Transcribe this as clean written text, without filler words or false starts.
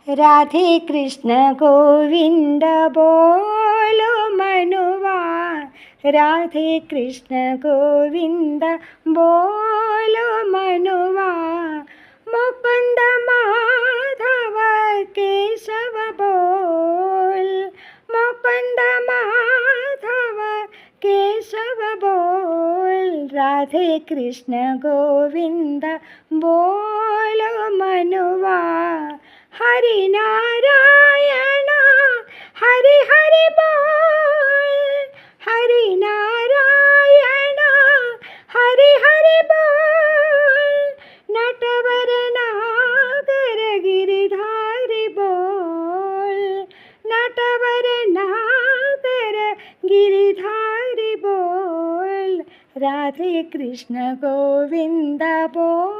राधे कृष्ण गोविंद बोलो मनुवा, राधे कृष्ण गोविंद बोलो मनुवा। मुकुंद माधव केशव बोल, मुकुंद माधव केशव बोल, राधे कृष्ण गोविंद बोलो मनुवा। हरि नारायण हरि हरि बोल, हरि नारायण हरि हरि बोल, नटवर नागर गिरधारी बोल, नटवर नागर गिरधारी बोल, राधे कृष्ण गोविंद बोल।